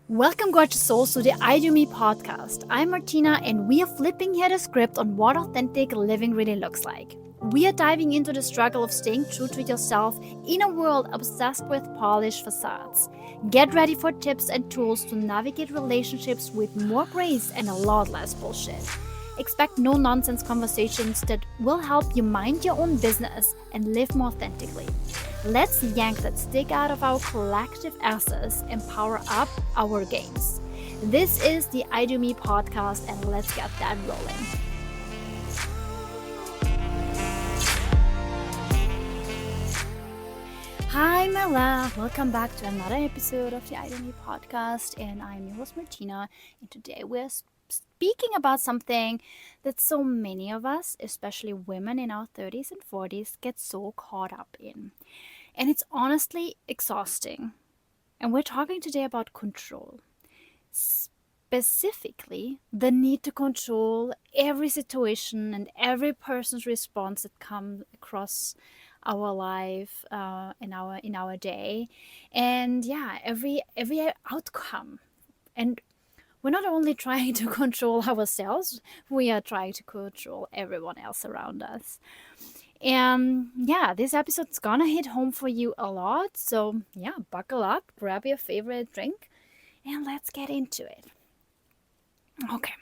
Welcome, gorgeous souls, to the I Do Me podcast. I'm Martina, and we are flipping here the script on what authentic living really looks like. We are diving into the struggle of staying true to yourself in a world obsessed with polished facades. Get ready for tips and tools to navigate relationships with more grace and a lot less bullshit. Expect no nonsense conversations that will help you mind your own business and live more authentically. Let's yank that stick out of our collective asses and power up our games. This is the I Do Me podcast, and let's get that rolling. Hi, my love. Welcome back to another episode of the I Do Me podcast, and I'm your host, Martina, and today we're speaking about something that so many of us, especially women in our 30s and 40s, get so caught up in. And it's honestly exhausting. And we're talking today about control. Specifically, the need to control every situation and every person's response that comes across our life in our day, and every outcome. And we're not only trying to control ourselves, we are trying to control everyone else around us. And this episode's gonna hit home for you a lot. So buckle up, grab your favorite drink, and let's get into it. Okay.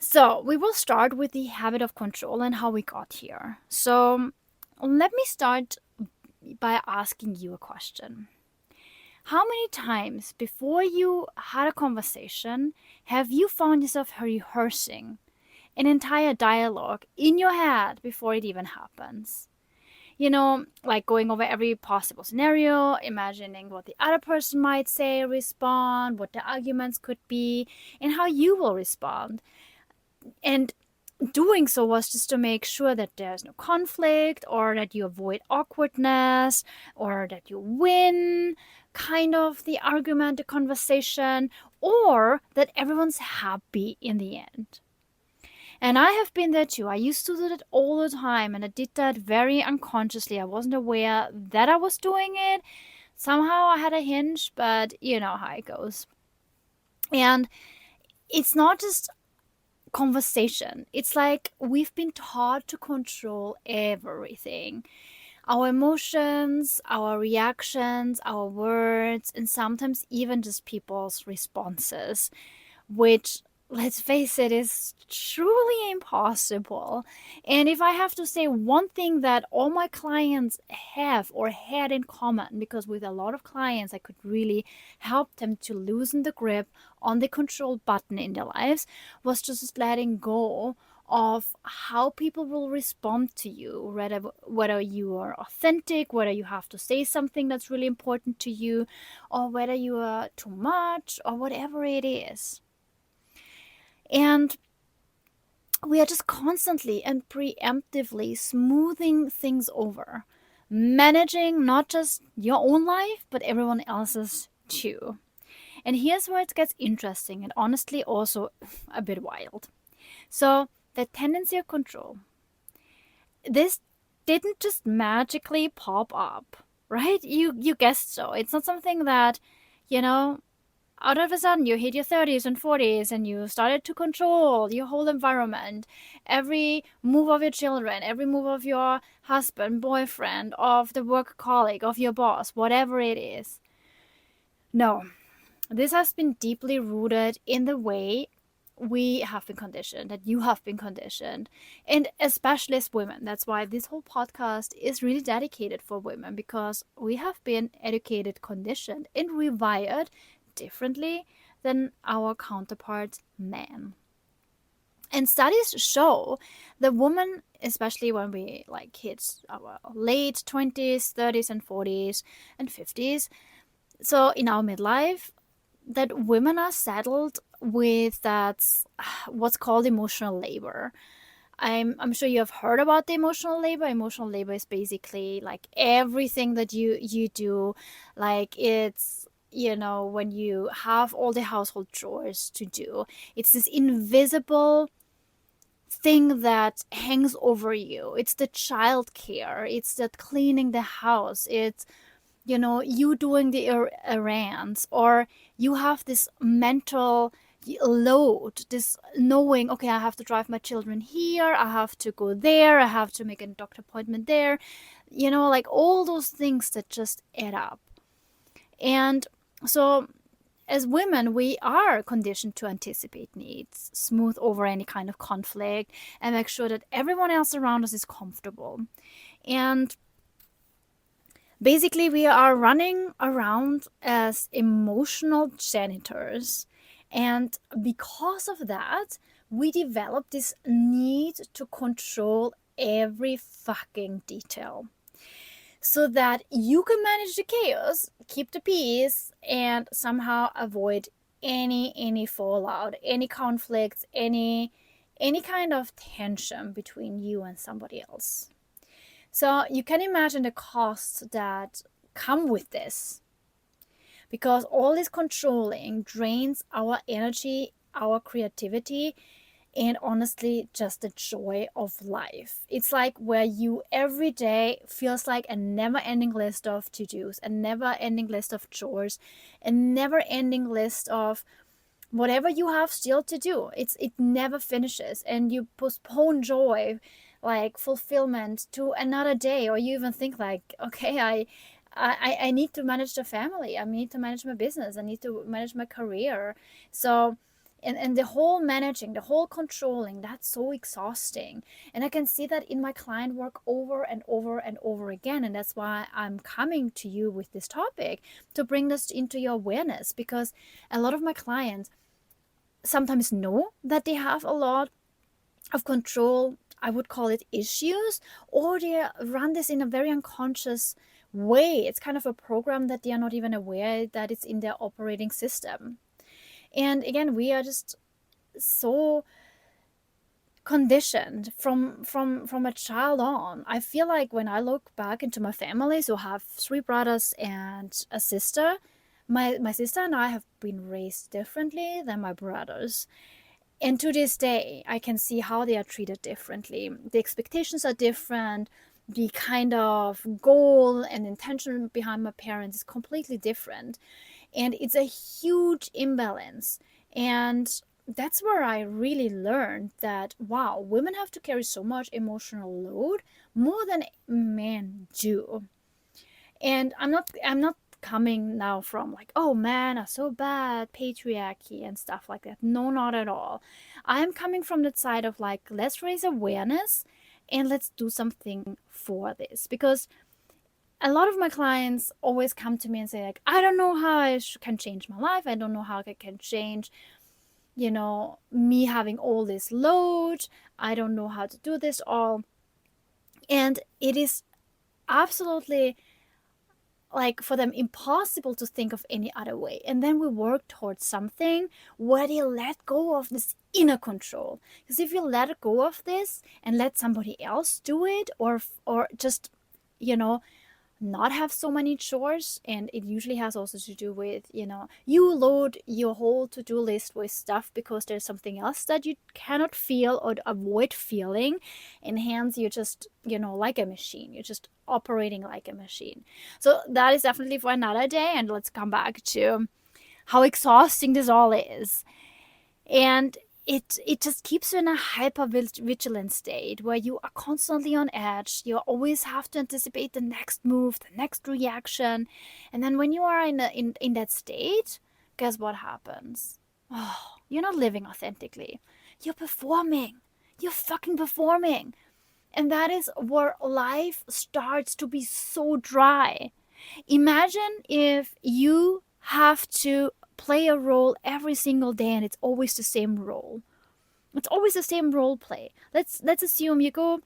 So we will start with the habit of control and how we got here. So let me start by asking you a question. How many times before you had a conversation have you found yourself rehearsing an entire dialogue in your head before it even happens? You know, like going over every possible scenario, imagining what the other person might say, respond, what the arguments could be, and how you will respond. And doing so was just to make sure that there's no conflict, or that you avoid awkwardness, or that you win kind of the argument, the conversation, or that everyone's happy in the end. And I have been there too. I used to do that all the time, and I did that very unconsciously. I wasn't aware that I was doing it. Somehow I had a hinge, but you know how it goes. And it's not just conversation. It's like we've been taught to control everything. Our emotions, our reactions, our words, and sometimes even just people's responses, which, let's face it, is truly impossible. And if I have to say one thing that all my clients have or had in common, because with a lot of clients I could really help them to loosen the grip on the control button in their lives, was just letting go of how people will respond to you, whether you are authentic, whether you have to say something that's really important to you, or whether you are too much, or whatever it is. And we are just constantly and preemptively smoothing things over, managing not just your own life, but everyone else's too. And here's where it gets interesting and honestly also a bit wild. So the tendency of control. This didn't just magically pop up, right? You guessed so. It's not something that, out of a sudden you hit your 30s and 40s and you started to control your whole environment, every move of your children, every move of your husband, boyfriend, of the work colleague, of your boss, whatever it is. No, this has been deeply rooted in the way we have been conditioned, that you have been conditioned, and especially as women. That's why this whole podcast is really dedicated for women, because we have been educated, conditioned, and rewired differently than our counterparts men. And studies show that women, especially when we hit our late 20s, 30s and 40s and 50s, so in our midlife, that women are saddled with what's called emotional labor. I'm sure you have heard about the emotional labor. Emotional labor is basically like everything that you do, like it's, when you have all the household chores to do. It's this invisible thing that hangs over you. It's the child care. It's that cleaning the house. It's, you doing the errands, or you have this mental load, this knowing, okay, I have to drive my children here, I have to go there, I have to make a doctor appointment there, like all those things that just add up. And so as women, we are conditioned to anticipate needs, smooth over any kind of conflict, and make sure that everyone else around us is comfortable. And basically, we are running around as emotional janitors. And because of that, we develop this need to control every fucking detail so that you can manage the chaos, keep the peace, and somehow avoid any fallout, any conflicts, any kind of tension between you and somebody else. So you can imagine the costs that come with this, because all this controlling drains our energy, our creativity, and honestly just the joy of life. It's like where you every day feels like a never-ending list of to-dos, a never-ending list of chores, a never-ending list of whatever you have still to do. It never finishes, and you postpone joy, like fulfillment, to another day, or you even think like, okay, I need to manage the family, I need to manage my business, I need to manage my career. So and the whole managing, the whole controlling, that's so exhausting. And I can see that in my client work over and over and over again. And that's why I'm coming to you with this topic, to bring this into your awareness, because a lot of my clients sometimes know that they have a lot of control, I would call it issues, or they run this in a very unconscious way. It's kind of a program that they are not even aware that it's in their operating system. And again, we are just so conditioned from a child on. I feel like when I look back into my family, so I have three brothers and a sister, my sister and I have been raised differently than my brothers. And to this day, I can see how they are treated differently. The expectations are different. The kind of goal and intention behind my parents is completely different. And it's a huge imbalance. And that's where I really learned that, wow, women have to carry so much emotional load more than men do. And I'm not coming now from like, oh, men are so bad, patriarchy and stuff like that. No, not at all. I'm coming from the side of like, let's raise awareness and let's do something for this. Because a lot of my clients always come to me and say like, I don't know how I can change my life. I don't know how I can change, me having all this load. I don't know how to do this all. And it is absolutely, like, for them impossible to think of any other way. And then we work towards something where they let go of this inner control. Because if you let go of this and let somebody else do it, or just, not have so many chores, and it usually has also to do with, you load your whole to-do list with stuff because there's something else that you cannot feel or avoid feeling, and hence you're just, like a machine, you're just operating like a machine. So that is definitely for another day, and let's come back to how exhausting this all is. And it just keeps you in a hyper vigilant state where you are constantly on edge. You always have to anticipate the next move, the next reaction. And then when you are in that state, guess what happens? Oh, you're not living authentically. You're performing. You're fucking performing. And that is where life starts to be so dry. Imagine if you have to play a role every single day and it's always the same role. It's always the same role play. Let's assume you go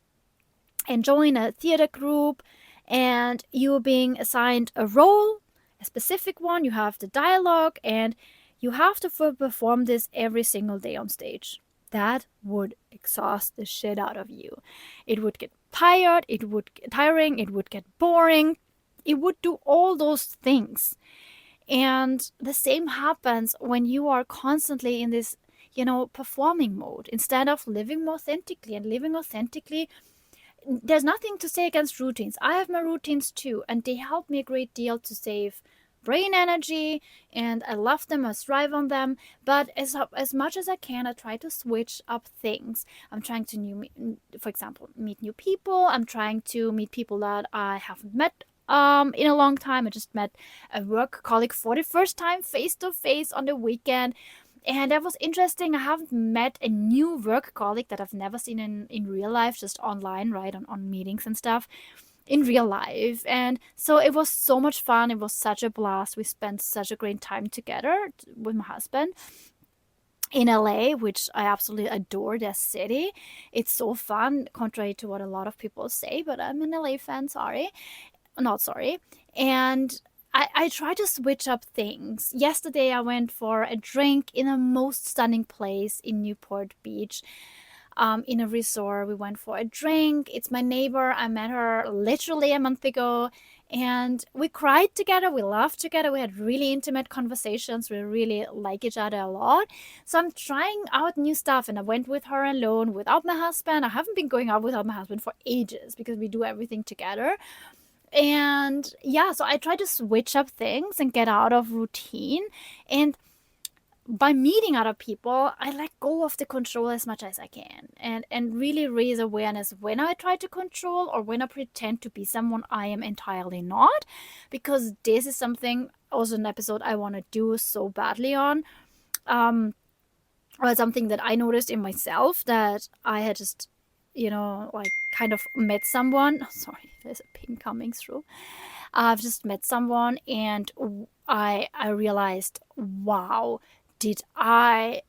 and join a theater group and you're being assigned a role, a specific one, you have the dialogue, and you have to perform this every single day on stage. That would exhaust the shit out of you. It would get tired, it would get tiring, it would get boring. It would do all those things. And the same happens when you are constantly in this, performing mode instead of living more authentically. And living authentically, there's nothing to say against routines. I have my routines too, and they help me a great deal to save brain energy, and I love them, I thrive on them. But as much as I can, I try to switch up things. I'm trying to for example, meet new people. I'm trying to meet people that I haven't met in a long time. I just met a work colleague for the first time face to face on the weekend. And that was interesting. I haven't met a new work colleague that I've never seen in real life, just online, right? On meetings and stuff in real life. And so it was so much fun. It was such a blast. We spent such a great time together with my husband in LA, which I absolutely adore that city. It's so fun, contrary to what a lot of people say, but I'm an LA fan, sorry. Not sorry. And I try to switch up things. Yesterday, I went for a drink in a most stunning place in Newport Beach, in a resort. We went for a drink. It's my neighbor. I met her literally a month ago. And we cried together. We laughed together. We had really intimate conversations. We really like each other a lot. So I'm trying out new stuff. And I went with her alone without my husband. I haven't been going out without my husband for ages because we do everything together. And yeah, so I try to switch up things and get out of routine. And by meeting other people, I let go of the control as much as I can, and really raise awareness when I try to control or when I pretend to be someone I am entirely not, because this is something, also an episode I want to do so badly on, or something that I noticed in myself, that I had just, like kind of met someone. Sorry, there's a pin coming through. I've just met someone and I realized, wow, did I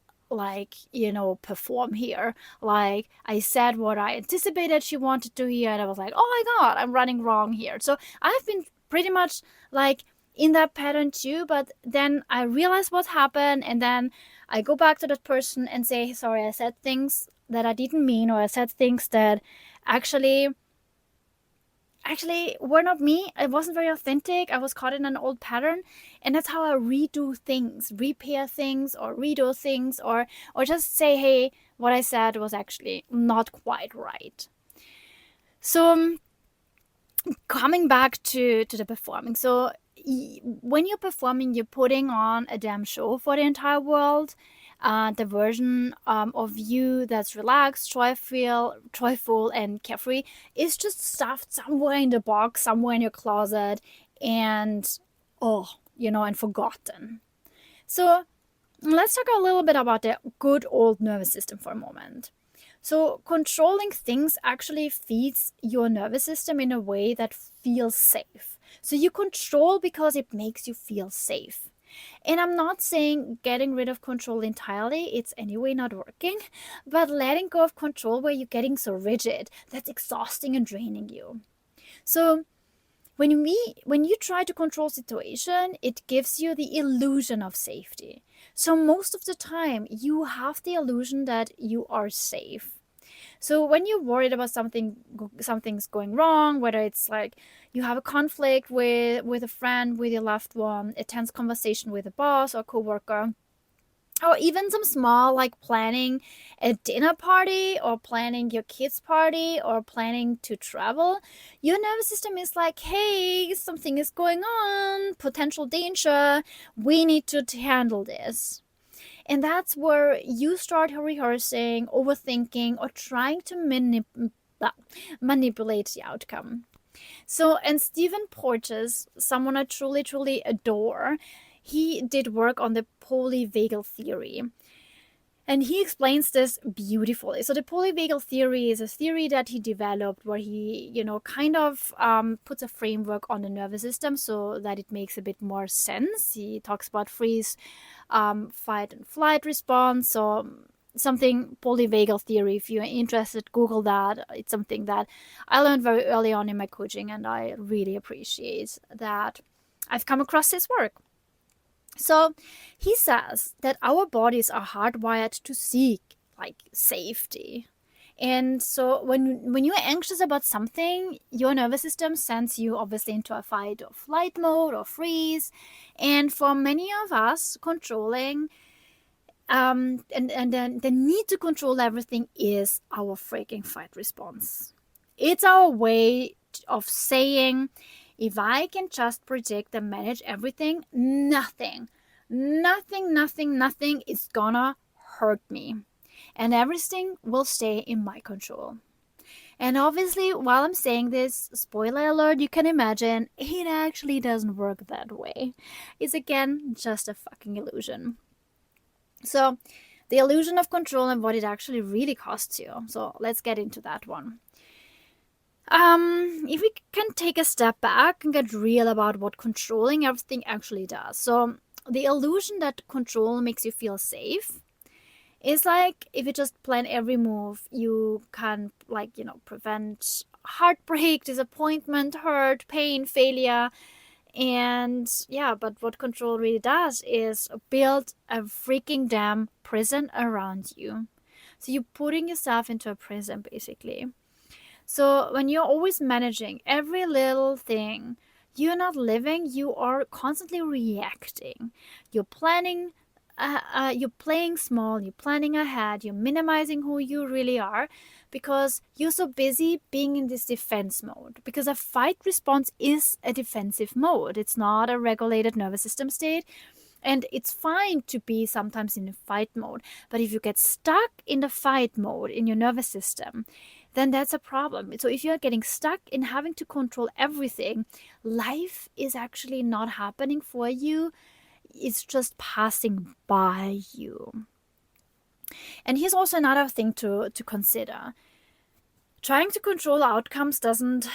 perform here? Like, I said what I anticipated she wanted to hear, and I was like, oh my god, I'm running wrong here. So I've been pretty much like in that pattern too, but then I realize what happened, and then I go back to that person and say, sorry, I said things that I didn't mean, or I said things that actually were not me. It wasn't very authentic. I was caught in an old pattern, and that's how I redo things, repair things, or redo things, or just say, hey, what I said was actually not quite right. So coming back to the performing. So when you're performing, you're putting on a damn show for the entire world. The version of you that's relaxed, joyful, and carefree is just stuffed somewhere in the box, somewhere in your closet, and and forgotten. So let's talk a little bit about the good old nervous system for a moment. So controlling things actually feeds your nervous system in a way that feels safe. So you control because it makes you feel safe. And I'm not saying getting rid of control entirely, it's anyway not working, but letting go of control where you're getting so rigid, that's exhausting and draining you. So when you try to control situation, it gives you the illusion of safety. So most of the time you have the illusion that you are safe. So when you're worried about something's going wrong, whether it's like you have a conflict with a friend, with your loved one, a tense conversation with a boss or coworker, or even some small, like planning a dinner party or planning your kids' party or planning to travel, your nervous system is like, hey, something is going on, potential danger, we need to handle this. And that's where you start rehearsing, overthinking, or trying to manipulate the outcome. So, and Stephen Porges, someone I truly, truly adore, he did work on the polyvagal theory. And he explains this beautifully. So the polyvagal theory is a theory that he developed where he, kind of puts a framework on the nervous system so that it makes a bit more sense. He talks about freeze, fight and flight response. So something polyvagal theory, if you're interested, Google that. It's something that I learned very early on in my coaching, and I really appreciate that I've come across his work. So he says that our bodies are hardwired to seek like safety. And so when you're anxious about something, your nervous system sends you obviously into a fight or flight mode or freeze. And for many of us, controlling and then the need to control everything is our freaking fight response. It's our way of saying, If I can just predict and manage everything, nothing is gonna hurt me. And everything will stay in my control. And obviously, while I'm saying this, spoiler alert, you can imagine it actually doesn't work that way. It's again just a fucking illusion. So, the illusion of control and what it actually really costs you. So, let's get into that one. If we can take a step back and get real about what controlling everything actually does. So, the illusion that control makes you feel safe is like if you just plan every move, you can, like, prevent heartbreak, disappointment, hurt, pain, failure. And yeah, but what control really does is build a freaking damn prison around you. So you're putting yourself into a prison basically. So when you're always managing every little thing, you're not living, you are constantly reacting. You're planning, you're playing small, you're planning ahead, you're minimizing who you really are because you're so busy being in this defense mode. Because a fight response is a defensive mode, it's not a regulated nervous system state. And it's fine to be sometimes in a fight mode. But if you get stuck in the fight mode in your nervous system, then that's a problem. So if you're getting stuck in having to control everything, life is actually not happening for you. It's just passing by you. And here's also another thing to consider. Trying to control outcomes doesn't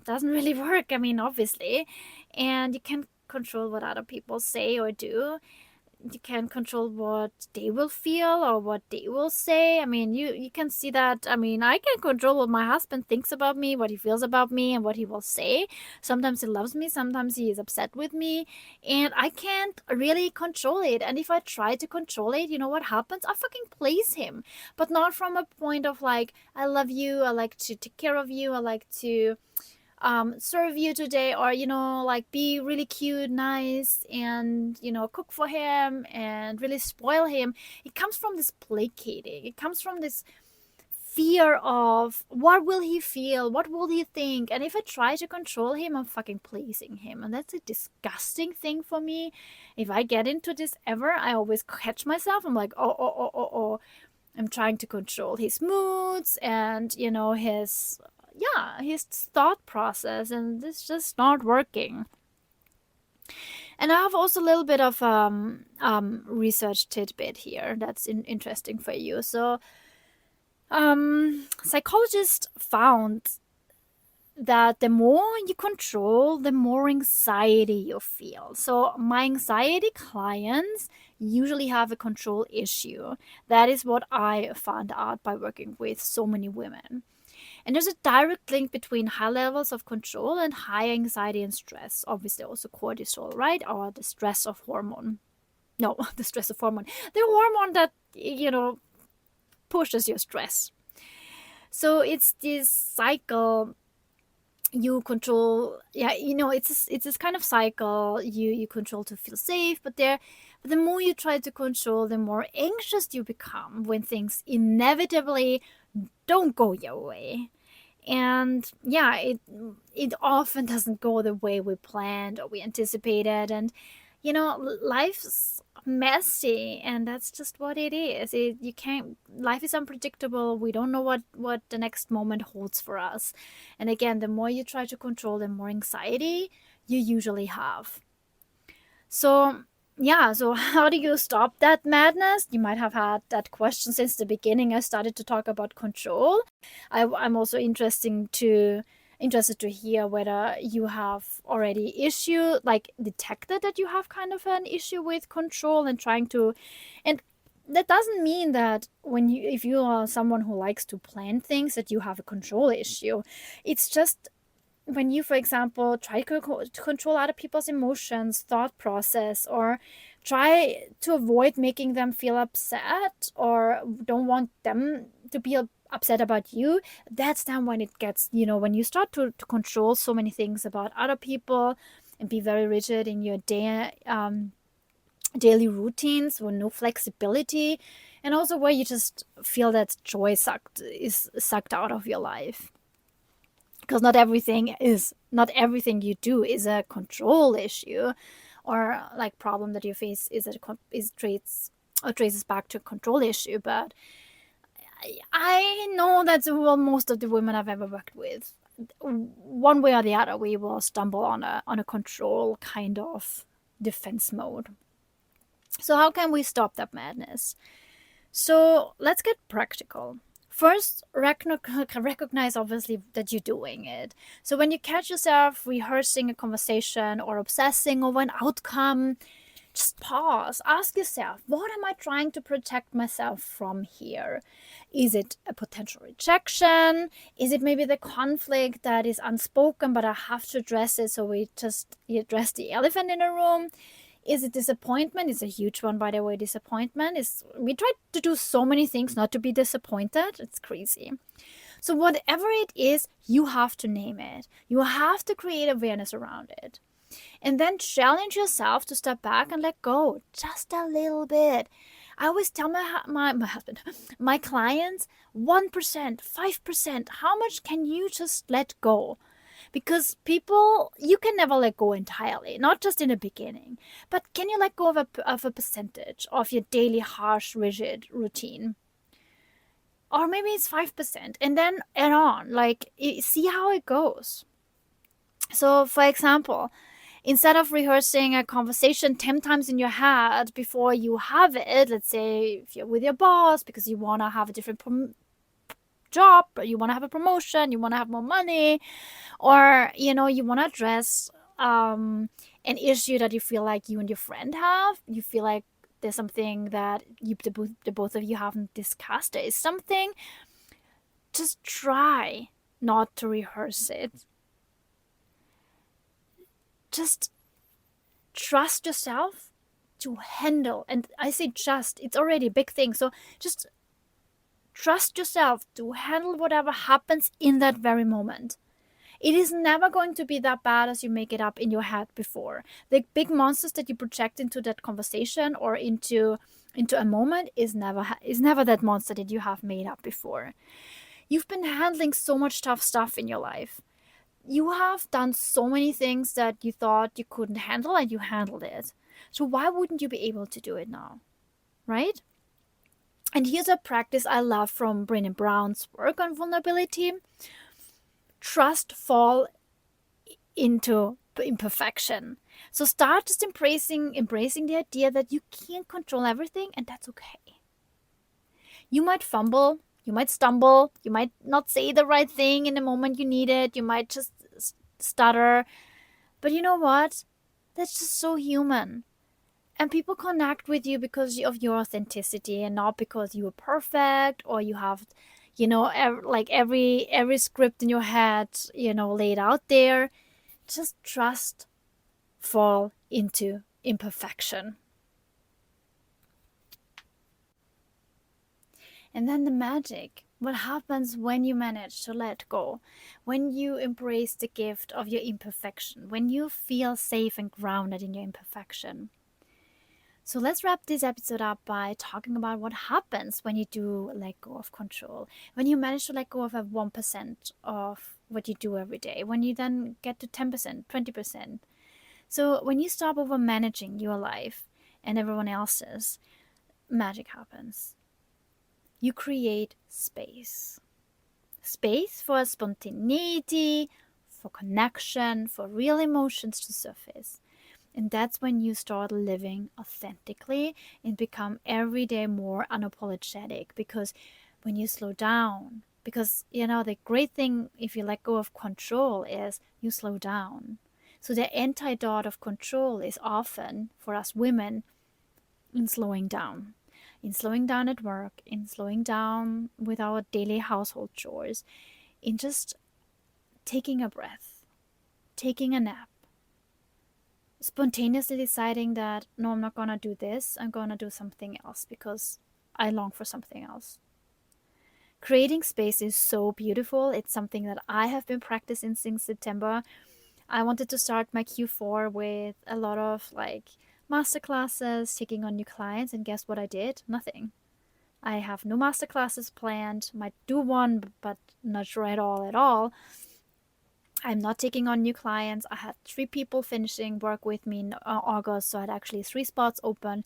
really work. I mean, obviously. And you can't control what other people say or do. You can't control what they will feel or what they will say. I mean, you can see that. I mean, I can control what my husband thinks about me, what he feels about me, and what he will say. Sometimes he loves me, sometimes he is upset with me, and I can't really control it. And if I try to control it, you know what happens? I fucking please him, but not from a point of like, I love you, I like to take care of you, I like to serve you today, or like be really cute, nice, and cook for him and really spoil him. It comes from this placating, it comes from this fear of what will he feel, what will he think. And if I try to control him, I'm fucking pleasing him, and that's a disgusting thing for me. If I get into this ever, I always catch myself. I'm like, oh, I'm trying to control his moods and his thought process, and it's just not working. And I have also a little bit of research tidbit here that's interesting for you. So psychologists found that the more you control, the more anxiety you feel. So my anxiety clients usually have a control issue. That is what I found out by working with so many women. And there's a direct link between high levels of control and high anxiety and stress. Obviously, also cortisol, right? Or the stress of hormone. No, the stress of hormone. The hormone that, pushes your stress. So it's this cycle you control. Yeah, it's this kind of cycle you control to feel safe, but the more you try to control, the more anxious you become when things inevitably don't go your way. And yeah, it often doesn't go the way we planned or we anticipated. And life's messy, and that's just what it is. You can't Life is unpredictable. We don't know what the next moment holds for us. And again, the more you try to control, the more anxiety you usually have. So yeah, so how do you stop that madness? You might have had that question since the beginning I started to talk about control. I'm also interested to hear whether you have already detected that you have kind of an issue with control and trying to. And that doesn't mean that if you are someone who likes to plan things, that you have a control issue. It's just when you, for example, try to control other people's emotions, thought process, or try to avoid making them feel upset, or don't want them to be upset about you, that's then when it gets, when you start to control so many things about other people and be very rigid in your daily routines with no flexibility, and also where you just feel that joy is sucked out of your life. because not everything you do is a control issue, or like problem that you face is traces back to a control issue. But I know that well, most of the women I've ever worked with, one way or the other, we will stumble on a control kind of defense mode. So how can we stop that madness? So let's get practical. First, recognize obviously that you're doing it. So when you catch yourself rehearsing a conversation or obsessing over an outcome, just pause. Ask yourself, what am I trying to protect myself from here? Is it a potential rejection? Is it maybe the conflict that is unspoken but I have to address it, so we just address the elephant in the room? Is it disappointment? It's a huge one, by the way. Disappointment is, we try to do so many things not to be disappointed. It's crazy. So whatever it is, you have to name it. You have to create awareness around it. And then challenge yourself to step back and let go just a little bit. I always tell my husband, my clients, 1%, 5%, how much can you just let go? Because people, you can never let go entirely, not just in the beginning. But can you let go of a percentage of your daily harsh, rigid routine? Or maybe it's 5%, and then add on, like, see how it goes. So, for example, instead of rehearsing a conversation 10 times in your head before you have it, let's say if you're with your boss because you want to have a different job, or you want to have a promotion, you want to have more money, or you want to address an issue that you feel like you and your friend have, you feel like there's something that the both of you haven't discussed, there is something, just try not to rehearse it. Just trust yourself to handle, and I say just, it's already a big thing, so just trust yourself to handle whatever happens in that very moment. It is never going to be that bad as you make it up in your head before. The big monsters that you project into that conversation or into a moment is never that monster that you have made up before. You've been handling so much tough stuff in your life. You have done so many things that you thought you couldn't handle, and you handled it. So why wouldn't you be able to do it now? Right? And here's a practice I love from Brené Brown's work on vulnerability. Trust fall into imperfection. So start just embracing the idea that you can't control everything, and that's okay. You might fumble, you might stumble, you might not say the right thing in the moment you need it, you might just stutter. But you know what? That's just so human. And people connect with you because of your authenticity, and not because you are perfect or you have, every script in your head, laid out there. Just trust fall into imperfection. And then the magic. What happens when you manage to let go? When you embrace the gift of your imperfection? When you feel safe and grounded in your imperfection? So let's wrap this episode up by talking about what happens when you do let go of control. When you manage to let go of a 1% of what you do every day. When you then get to 10%, 20%. So when you stop over managing your life and everyone else's, magic happens. You create space. Space for spontaneity, for connection, for real emotions to surface. And that's when you start living authentically and become every day more unapologetic. Because when you slow down, because the great thing if you let go of control is you slow down. So the antidote of control is often, for us women, in slowing down. In slowing down at work, in slowing down with our daily household chores, in just taking a breath, taking a nap, spontaneously deciding that, no, I'm not gonna do this, I'm gonna do something else because I long for something else. Creating space is so beautiful. It's something that I have been practicing since September. I wanted to start my Q4 with a lot of masterclasses, taking on new clients, and guess what I did? Nothing. I have no masterclasses planned. Might do one, but not sure at all. I'm not taking on new clients. I had 3 people finishing work with me in August, so I had actually 3 spots open,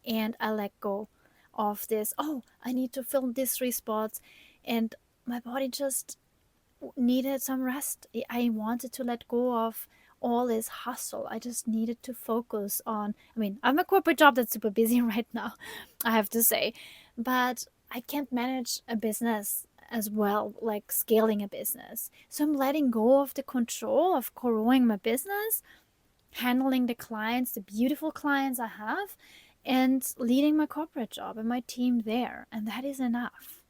and I let go of this. Oh, I need to fill these 3 spots, and my body just needed some rest. I wanted to let go of all this hustle. I just needed to focus on. I mean, I'm a corporate job that's super busy right now, I have to say, but I can't manage a business as well, like scaling a business. So I'm letting go of the control of growing my business, handling the clients, the beautiful clients I have, and leading my corporate job and my team there. And that is enough.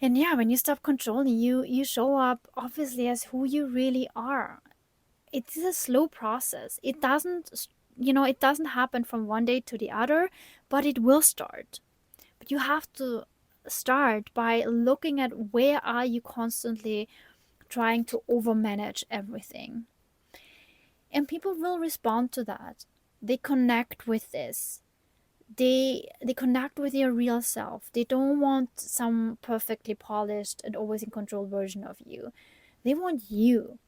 And yeah, when you stop controlling, you show up obviously as who you really are. It's a slow process. It doesn't happen from one day to the other, but it will start. But you have to start by looking at where are you constantly trying to overmanage everything. And people will respond to that. They connect with this. They connect with your real self. They don't want some perfectly polished and always in control version of you. They want you,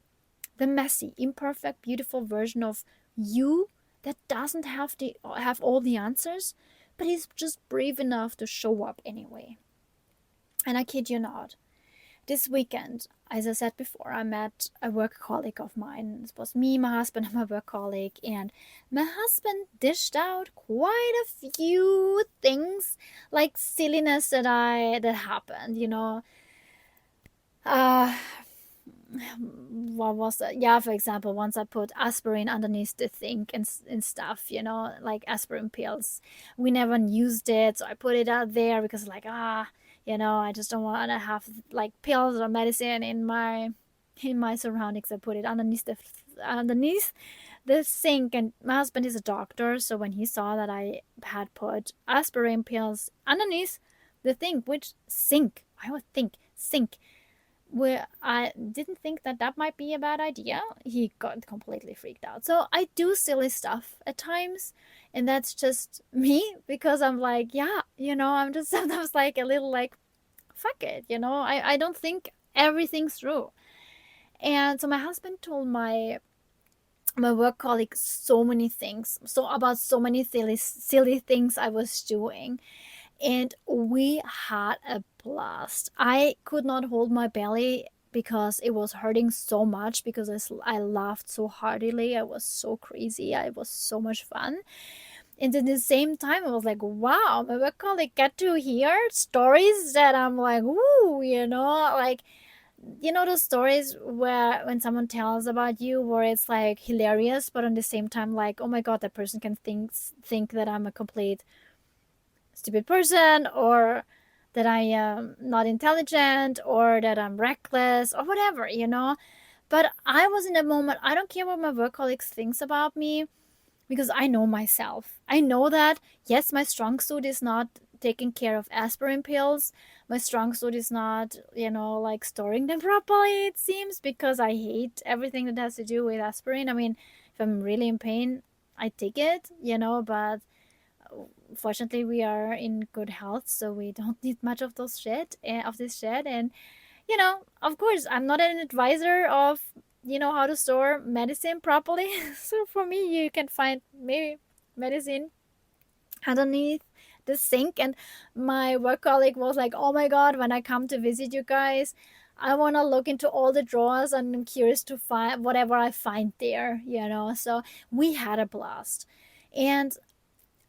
the messy, imperfect, beautiful version of you that doesn't have all the answers, but is just brave enough to show up anyway. And I kid you not, this weekend, as I said before, I met a work colleague of mine. It was me, my husband, and my work colleague. And my husband dished out quite a few things, like silliness that happened. Uh, what was that? Yeah, for example, once I put aspirin underneath the sink and stuff, like aspirin pills. We never used it, so I put it out there because, like, I just don't want to have like pills or medicine in my surroundings. I put it underneath the sink, and my husband is a doctor, so when he saw that I had put aspirin pills underneath the thing, which sink, I would think sink, where I didn't think that that might be a bad idea, he got completely freaked out. So I do silly stuff at times, and that's just me because I'm like, yeah, I'm just sometimes like a little like, fuck it, I don't think everything through. And so my husband told my work colleague so many things, so about so many silly things I was doing, and we had a blast. I could not hold my belly because it was hurting so much because I laughed so heartily. I was so crazy. I was so much fun. And at the same time, I was like, wow, my work colleague get to hear stories that I'm like, ooh, like, those stories where when someone tells about you where it's like hilarious, but at the same time, like, oh my God, that person can think that I'm a complete stupid person, or that I am not intelligent, or that I'm reckless, or whatever. But I was in a moment, I don't care what my work colleagues thinks about me, because I know myself. I know that, yes, my strong suit is not taking care of aspirin pills. My strong suit is not, like storing them properly, it seems, because I hate everything that has to do with aspirin. I mean, if I'm really in pain, I take it, but fortunately we are in good health, so we don't need much of this shit. And of course, I'm not an advisor of how to store medicine properly. So for me, you can find maybe medicine underneath the sink. And my work colleague was like, oh my God, when I come to visit you guys, I want to look into all the drawers and I'm curious to find whatever I find there. So we had a blast. And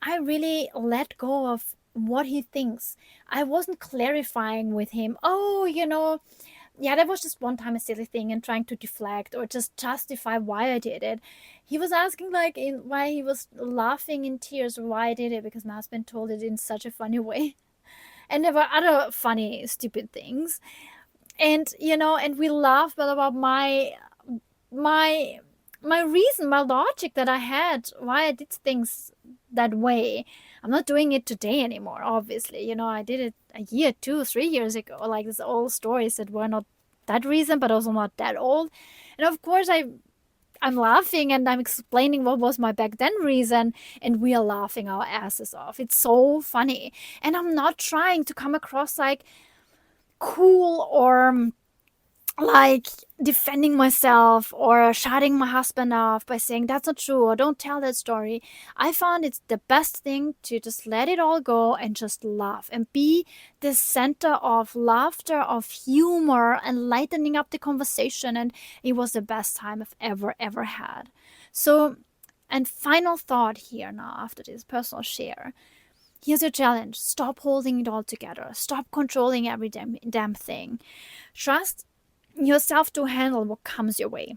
I really let go of what he thinks. I wasn't clarifying with him, oh, yeah, that was just one time a silly thing, and trying to deflect or just justify why I did it. He was asking, like, why he was laughing in tears why I did it, because my husband told it in such a funny way. And there were other funny, stupid things. And, and we laughed about my my reason, my logic that I had why I did things that way. I'm not doing it today anymore, obviously. I did it a year, 2, 3 years ago. Like, there's old stories that were not that reason, but also not that old. And of course, I'm laughing and I'm explaining what was my back then reason, and we are laughing our asses off. It's so funny. And I'm not trying to come across like cool or like defending myself or shutting my husband off by saying that's not true or don't tell that story. I found it's the best thing to just let it all go and just laugh and be the center of laughter, of humor, and lightening up the conversation. And it was the best time I've ever had. So, and final thought here now after this personal share. Here's your challenge. Stop holding it all together. Stop controlling every damn thing. Trust yourself to handle what comes your way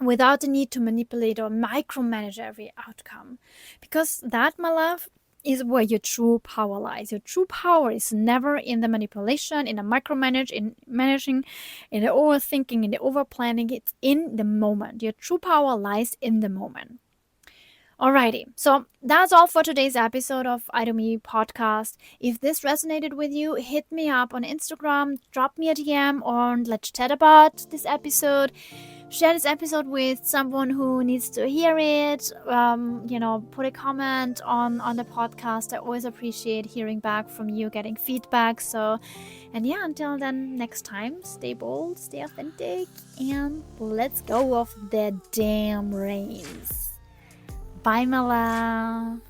without the need to manipulate or micromanage every outcome. Because that, my love, is where your true power lies. Your true power is never in the manipulation, in the micromanage, in managing, in the overthinking, in the overplanning. It's in the moment. Your true power lies in the moment. Alrighty, so that's all for today's episode of iDoMe podcast. If this resonated with you, hit me up on Instagram, drop me a DM, or let's chat about this episode. Share this episode with someone who needs to hear it. Put a comment on the podcast. I always appreciate hearing back from you, getting feedback. So, and yeah, until then, next time, stay bold, stay authentic, and let's go off the damn reins. Bye, my love.